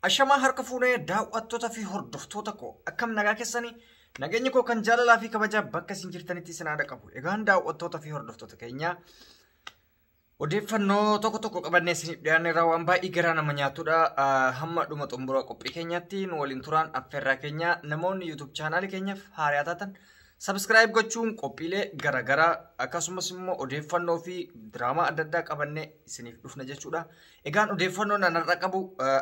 Ashamaa harka fuunee daawwattoota fi hordoftoota koo akkam nagaa keessanii nageenyi koo kan jaalalaa fi kabajaa bakka isin jirtanitti isin haadha qabu. Egaan daawwattoota fi hordoftoota keenya odeeffannoo tokko qabannee isiniif dhiyaanneerra waan baay'ee garaa nama nyaatudha. Hamma dhuma xumura qophii keenyatti nu waliin turaan affeerraa keenya namoonni YouTube chaanaalii keenyaaf haaraa taatan subscribe gochuun qophiilee garagaraa akkasumas immoo odeeffannoo fi diraamaa adda addaa qabannee isiniif dhufna jechuudha. Egaan odeeffannoo nanarra qabu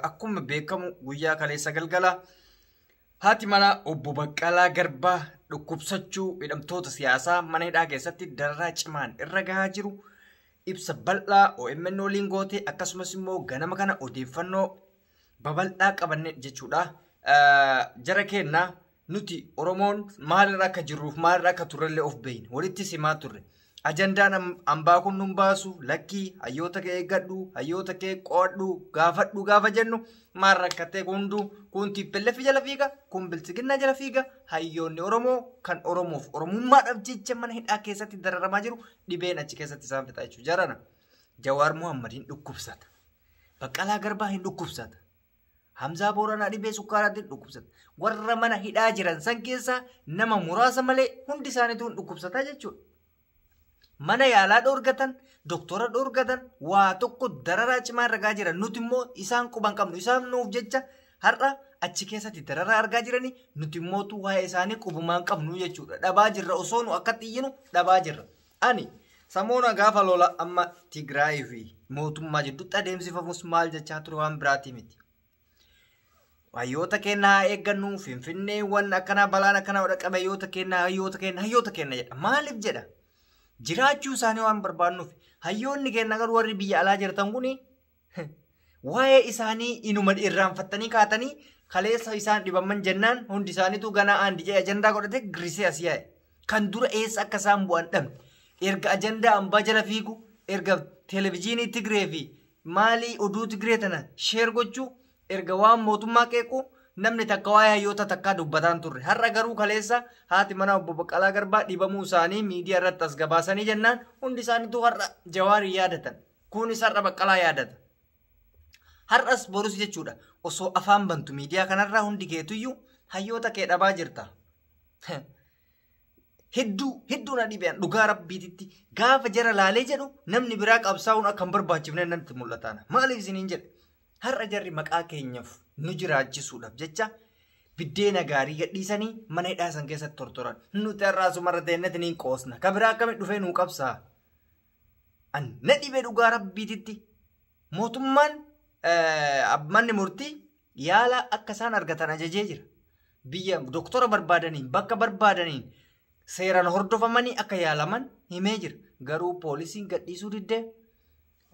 akkuma beekamu guyyaa kaleessa galgala haati manaa obbo Baqqalaa Garbaa dhukkubsachuu hidhamtoota siyaasaa mana hidhaa keessatti dararaa cimaan irra gahaa jiru ibsa bal'aa OMN waliin goote akkasumas immoo ganama kana odeeffannoo babal'aa qabannee jechuudha. Jara keenna nuti Oromoon maalirra akka jirruuf maalirra akka turrellee of beeyne walitti simaa turre. Ajandaan hambaa kun nun baasu lakkii hayyoota kee eeggadhu hayyoota kee qoodhu gaafadhu gaafa jennu maal rakkatee hunduu kun tippellee fi jala fiiga kun bilchiginna jala fiiga hayyoonni Oromoo kan Oromoof Oromummaadhaaf jecha mana hidhaa keessatti dararamaa jiru dhibeen achi keessatti isaan fixa jechuudha. Jarana Jawaar Mohammad hin dhukkubsata. Baqqalaa Garbaa hin dhukkubsata. Hamzaa Booranaa dhibee sukkaaraatiin dhukkubsata. Warra mana hidhaa jiran san keessaa nama muraasa malee hundi isaaniitu hin dhukkubsata jechuudha. Mana yaalaa dhoorgatan, doktora dhoorgatan, waa tokko dararaa cimaa argaa jiran. Nuti immoo isaan quban qabnu. Isaan nuuf jecha har'a achi keessatti dararaa argaa jiranii nuti immoo waa'ee isaanii qubumaan qabnu jechuudha. Dhabaa jirra osoo nu akka xiyyinu dhabaa jirra. Ani samoona gaafa lola amma Tigraay fi mootummaa jidduutti adeemsifamus maal jechaa ture waan biraatii miti. Hayyoota keenya haa eeggannu Finfinneewwan akkanaa balaan akkanaa dhaqabe hayyoota keenya jedha. Maaliif jedha? Jiraachuu isaanii waan barbaannuuf hayyoonni keenya garuu warri biyya alaa jirtan kuni waa'ee isaanii inuma irraanfattanii kaatanii kaleessa isaan dhibaman jennaan hundi isaaniitu ganaa aandi jedhe ajandaa godhate girisee asii yaa'e. Kan dura eessa akka isaan bu'an dhabne erga ajandaa hambaa jala fiigu erga televezyiinii Tigree fi maalii oduu Tigree tana sheer gochuu erga waan mootummaa qeequu namni takka waa'ee hayyoota takkaa dubbataan turre. Har'a garuu kaleessa haati manaa obbo Baqqalaa Garbaa dhibamuu isaanii miidiyaa irratti as gabaasanii jennaan hundi isaaniitu har'a Jawaarii yaadatan. Kunis har'a Baqqalaa yaadata. Har'as borus jechuudha. Osoo afaan bantu miidiyaa kanarraa hundi keetuyyuu hayyoota kee dhabaa jirta. Hedduu na dhibeen dhugaa rabbiititti gaafa jara laalee jedhu namni biraa qabsaa'uun akka hin barbaachifne namatti mul'ataana. Maaliif isiniin jedhe? Har'a jarri maqaa keenyaaf nu jiraachisuudhaaf jecha biddeena gaarii gadhiisanii mana hidhaa san keessatti tortoran. Nuti har'aa sumarra deennatti niin qoosna. Ka biraa akkamitti dhufee nuu qabsaa? Na dhibee dhugaa rabbiititti mootummaan manni murtii yaala akka isaan argatan ajajee jira. Biyya doktora barbaadaniin bakka barbaadaniin seeraan hordofamanii akka yaalaman himee jira. Garuu poolisiin gadhiisuu diddee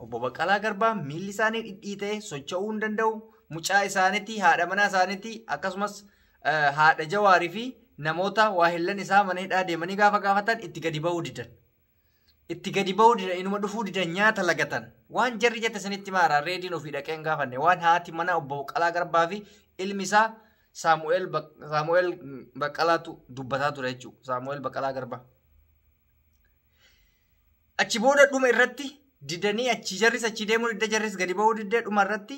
obbo Baqqalaa Garbaa miilli isaanii dhidhiitee socho'uu hin danda'u. Mucaa isaaniitti haadha manaa isaaniitti akkasumas haadha Jawaarii fi namoota waahillan isaa mana hidhaa deemanii gaafa gaafatan itti gadi ba'uu didan. Itti gadi ba'uu didan inuma dhufuu didan nyaata lagatan. Waan jarri jette sanitti maara reediin ofii dhaqeen gaafanne waan haati manaa obbo Baqqalaa Garbaa fi ilmi isaa Saamu'eel Baqqalaatu dubbataa ture jechuudha. Saamu'eel Baqqalaa Garbaa. Achi booda dhuma irratti didanii achi jarris achi deemuu didda jarris gadi ba'uu diddee dhuma irratti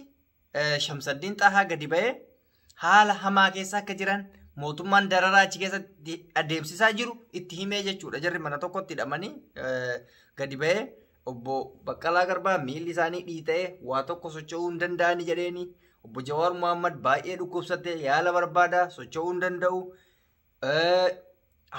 Shamsaddiin Xahaa gadi ba'ee haala hamaa keessa akka jiran mootummaan dararaa achi keessatti adeemsisaa jiru itti himee jechuudha. Jarri mana tokkotti hidhamanii gadi ba'ee obbo Baqqalaa Garbaa miilli isaanii dhiita'ee waa tokko socho'uu hin danda'ani jedheeni. Obbo Jawaar Mohammad baay'ee dhukkubsatee yaala barbaada socho'uu hin danda'u.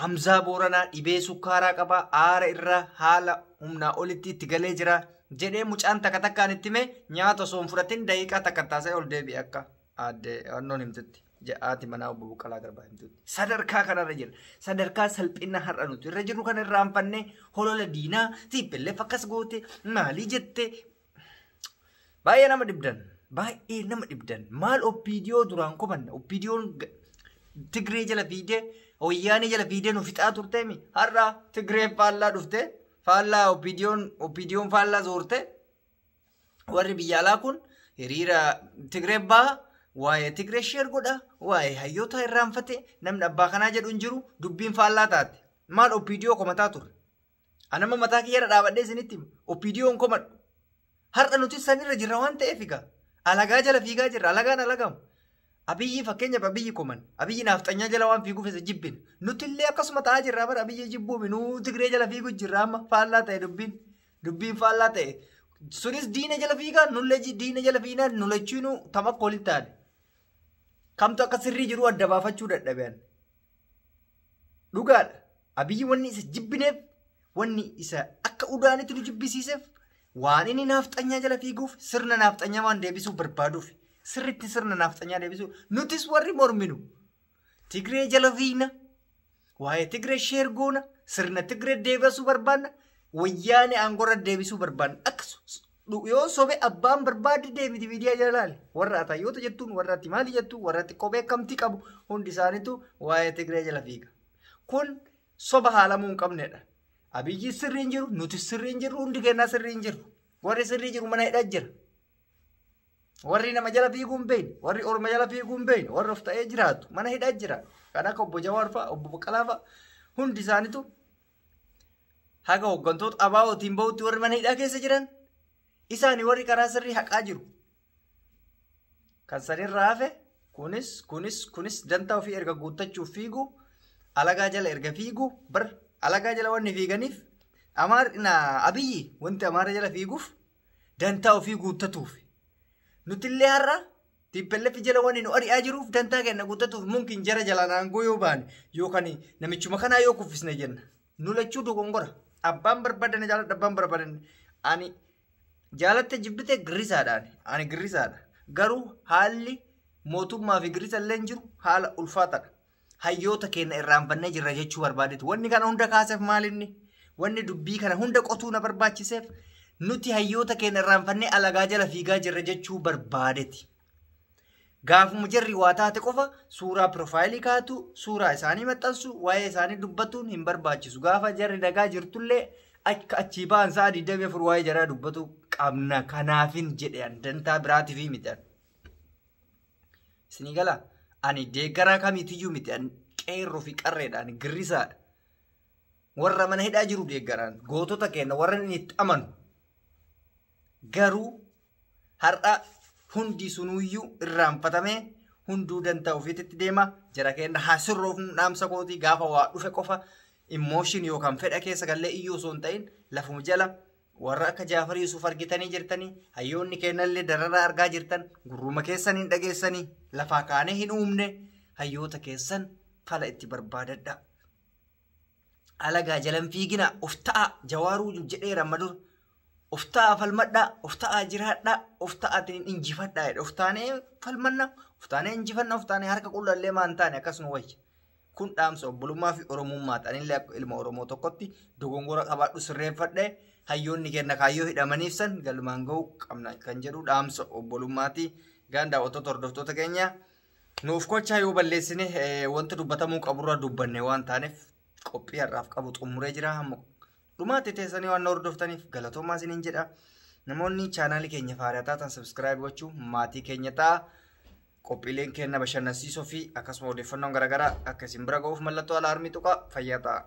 Hamzaa Booranaa dhibee sukkaaraa qaba aara irraa haala humnaa olitti itti galee jira jedhee mucaan takka takkaan itti himee nyaata osoo hin fudhatin daqiiqaa takka taasee ol deebi'e akka aadde annoon himtutti haati manaa obbo Baqqalaa Garbaa himtutti. Sadarkaa kanarra jira. Sadarkaa salphina har'a nuti irra jirru kana irraanfannee holola diinaa tiippillee fakkas goote maalii jette baay'ee nama dhibdan. Baay'ee nama dhibdan. Maal oppiidiyoo duraan kobanna oppiidiyoon Tigree jala fiidee Wayyaanii jala fiidee nu fixaa turteemi. Har'a Tigreen faallaa dhufte faallaa oppiidiyoon faallaa zoorte warri biyya alaa kun hiriira Tigreen baha waa'ee Tigree sheer godha waa'ee hayyoota irraanfate namni abbaa kanaa jedhu hin jiru dubbiin faallaa taate. Maal oppiidiyoo komataa turre? Anama mataa kiyya dhaabadhee isinitti hima. Oppiidiyoon komadhu. Har'a nuti sanirra jirra waan ta'eef egaa Alagaa jala fiigaa jirra. Alagaan alagamu. Abiyyi fakkeenyaaf abiyyi kuman. Abiyyi naafxanyaa jala waan fiiguuf isa jibbin. Nuti illee akkasuma ta'aa jirra bara abiyyi jibbuumi. Nuu Tigree jala fiigu jirra amma faallaa ta'e dubbiin. Dubbiin faallaa ta'e. Sunis diina jala fiigaa nullee diina jala fiinaan nulachiinu tamakka walitti taane. Kamtu akka sirrii jiru adda baafachuu dadhabeen. Dhugaadha. Abiyyi wanni isa jibbineef wanni isa akka udaanitti nu jibbisiiseef waan inni naafxanyaa jala fiiguuf sirna naafxanyaa waan deebisuu barbaaduuf sirritti sirna naafxanyaa deebisuu nutis warri morminu Tigree jala fiina waa'ee Tigree sheergoona sirna Tigree deebisuu barbaanna wayyaane aangorra deebisuu barbaanna akkasumas yoo sobe abbaan barbaade deemiti miidiyaa jala laale warra atayyoota jettuun warra ati maali jettu warra ati kophee kamtii qabu hundi isaaniitu waa'ee Tigree jala fiiga kun soba haalamuu hin qabnedha. Abiyyi sirriin jiru nuti sirriin jiru hundi kennaa sirriin jiru warri sirrii jiru mana hidhaa jira warri nama jala fiiguu hin beekne warri orma jala fiiguu hin beekne warri of ta'ee jiraatu mana hidhaa jira kan akka obbo Jawaar fa'a obbo Baqqalaa fa'a hundi isaaniitu haga hooggantoota abaa'ootiin bahutti warri mana hidhaa keessa jiran isaanii warri karaa sirrii haqaa jiru kan sanirraa hafe kunis dantaa ofii erga guuttachuuf fiigu alagaa jala erga fiigu bar alagaa jala wanni fiiganiif abiyyi wanti amaara jala fiiguuf dantaa ofii guuttatuuf nutillee har'a tiippellefi jala wanni nu ari'aa jiruuf dantaa kenna guuttatuuf mumkin jara jalaan aangoo yoo baane yookaan namichuma kanaa yoo kuffisne jenna nu lachuu dogongora abbaan barbaadan jala dhabbaan barbaadan ani jaalatte jibbite girrisaadhaan ani girrisaadha garuu haalli mootummaa fi girrisa illee jiru haala ulfaataadha. Hayyoota keenya irraanfannee jirra jechuu barbaadetu wanni kana hunda kaaseef maalinni wanni dubbii kana hunda qotuu na barbaachiseef nuti hayyoota keenya irraanfannee alagaa jala fiigaa jirra jechuu barbaadeti. Gaafuma jarri waa taate qofa suuraa piroofaayilii kaatu suuraa isaanii maxxansu waa'ee isaanii dubbatuun hin barbaachisu gaafa jarri nagaa jirtullee akka achii ba'an sa'a 24 waa'ee jaraa dubbatu qabna kanaafin jedhan dantaa biraatiif miti. Isinii galaa. Ani deeggaraa kamiitiyyuu miti qeerroo fi qarreedhaan girrisaadha. Warra mana hidhaa jiru deeggaraan gootota keenya warra inni itti amanu. Garuu har'a hundi sunuyyuu irraanfatamee hunduu dantaa ofiitti deema. Jara keenya haasirroof dhaamsa kootii gaafa waa dhufe qofa immooshin yookaan fedha keessa gallee iyyuu osoo hin ta'in lafuma jala warra akka Jaafar Yuusuf argitanii jirtanii hayyoonni keenyallee dararaa argaa jirtan gurruma keessaniin dhageessanii lafaa kaanee hin uumne hayyoota keessan fala itti barbaadadha. Alagaa jalan fiigina of ta'a Jawaaruu jedheera madur of ta'a falmadha of ta'a jiraadha of ta'atiin injifadha of taanee falmanna of taanee injifanna of taanee harka qullallee maan taane akkasuma wayya. Kun dhaamsa obbolummaa fi oromummaa ta'anillee ilma oromoo tokkotti dogongora qabaadhu sirreeffadhe. Hayyoonni keenya kaayyoo hidhamaniif san galmaan ga'uu qabna kan jedhu dhaamsa obbolummaati. Gaan daawwattoota hordoftoota keenya nuuf kochaa yoo balleessine wanta dubbatamuu qaburra dubbanne waan taaneef qophii har'aaf qabu xumuree jira. Dhumaatti teessanii waan hordoftaniif galatoomaa isiniin jedha. Namoonni chaanaalii keenya faayidaa taatan subscribe gochuu maatii keenya ta'a. Qophiileen keenya bashannansiisoo fi akkasuma odeeffannoon garaagaraa akka isin bira ga'uuf mallattoo alaaramii tuqaa fayyaa ta'a.